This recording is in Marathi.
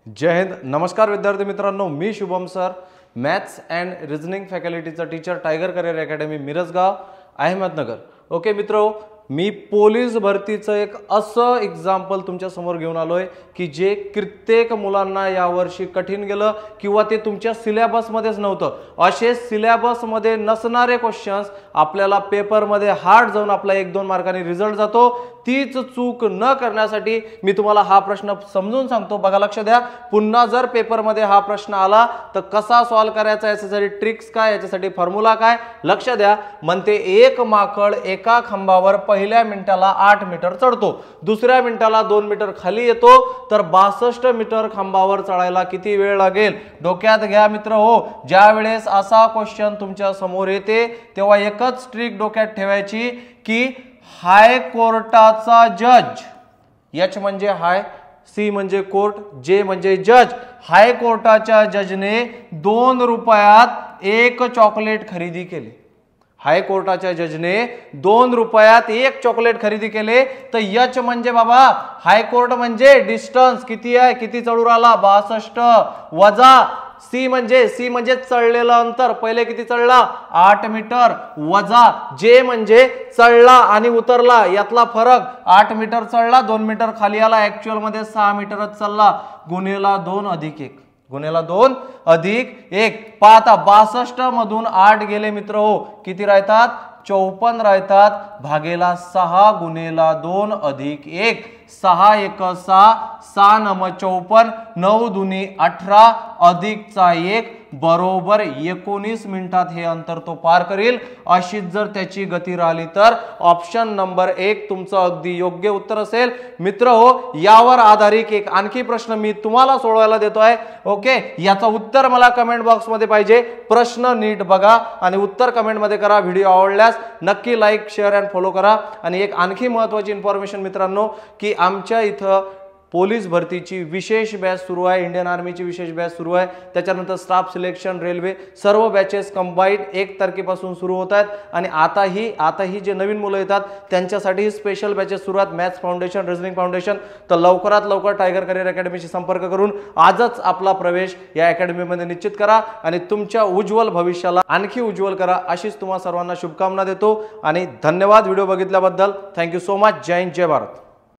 जय हिंद. नमस्कार विद्यार्थी मित्रांनो, मी Shubham sir, maths and reasoning फॅकल्टीचा teacher, tiger career academy, Mirajgaon, Ahmednagar. Okay मित्रो, मी पोलीस भरतीचं एक असं एक्झाम्पल तुमच्या समोर घेऊन आलोय की जे कित्येक मुलांना यावर्षी कठीण गेलं किंवा ते तुमच्या सिलेबसमध्येच नव्हतं. असे सिलेबसमध्ये नसणारे क्वेश्चन्स आपल्याला पेपरमध्ये हार्ड जाऊन आपला 1-2 मार्कांनी रिझल्ट जातो. तीच चूक न करण्यासाठी मी तुम्हाला हा प्रश्न समजून सांगतो. बघा, लक्ष द्या. पुन्हा जर पेपरमध्ये हा प्रश्न आला तर कसा सॉल्व्ह करायचा, याच्यासाठी ट्रिक्स काय, याच्यासाठी फॉर्म्युला काय, लक्ष द्या. म्हणते एक माकड एका खांबावर पहिल्या मिनिटाला 8 मीटर चढतो, दुसऱ्या मिनिटाला 2 मीटर खाली येतो, तर 62 मीटर खांबावर चढायला किती वेळ लागेल? डोक्यात घ्या मित्र हो. ज्या वेळेस असा क्वेश्चन तुमच्या समोर येते तेव्हा एकच ट्रिक डोक्यात ठेवायची की हाय कोर्टाचा जज, एच म्हणजे हाय, सी म्हणजे कोर्ट, जे म्हणजे जज. हाय कोर्टाच्या जजने 2 रुपयात 1 चॉकलेट खरेदी केले. हाय कोर्टाच्या जजने 2 रुपयात 1 चॉकलेट खरेदी केले. तर एच म्हणजे बाबा हायकोर्ट म्हणजे डिस्टन्स किती आहे, किती चढून आला, 62 वजा सी म्हणजे चढलेलं अंतर, पहिले किती चढला 8 मीटर, वजा जे म्हणजे चढला आणि उतरला यातला फरक, 8 मीटर चढला 2 मीटर खाली आला, ऍक्च्युअल मध्ये 6 मीटरच चालला, गुणिला 2 अधिक 1, गुणिला 2 अधिक 1. पाहता 62 मधून 8 गेले मित्र हो, किती राहतात? 54 राहतात, भागेला 6 गुणिला 2 अधिक 1, 6 1 6, 6 9 54, 9 दुनी 18 अधिकचा 1 बरोबर 19 मिनिटात हे अंतर तो पार करेल. अशीच जर त्याची गती राहिली तर ऑप्शन नंबर 1 तुमचं अगदी योग्य उत्तर असेल. मित्र हो, यावर आधारित एक आणखी प्रश्न मी तुम्हाला सोडवायला देतोय. ओके, याचं उत्तर मला कमेंट बॉक्स मध्ये पाहिजे. प्रश्न नीट बघा आणि उत्तर कमेंट मध्ये करा. व्हिडिओ आवडल्यास नक्की लाईक, शेअर अँड फॉलो करा. आणि एक आणखी महत्त्वाची इन्फॉर्मेशन मित्रांनो, की आमच्या इथं पोलीस भरतीची विशेष बॅच सुरू आहे, इंडियन आर्मीची विशेष बॅच सुरू आहे, त्याच्यानंतर स्टाफ सिलेक्शन, रेल्वे, सर्व बॅचेस कंबाईंड 1 तारखेपासून सुरू होत आहेत. आणि आताही जे नवीन मुलं येतात त्यांच्यासाठी स्पेशल बॅचेस सुरू आहेत, मॅथ्स फाउंडेशन, रिजनिंग फाउंडेशन. तर लवकरात लवकर टायगर करिअर अकॅडमीशी संपर्क करून आजच आपला प्रवेश या अकॅडमीमध्ये निश्चित करा आणि तुमच्या उज्ज्वल भविष्याला आणखी उज्ज्वल करा, अशीच तुम्हा सर्वांना शुभकामना देतो. आणि धन्यवाद व्हिडिओ बघितल्याबद्दल. Thank you so much. जय हिंद, जय भारत.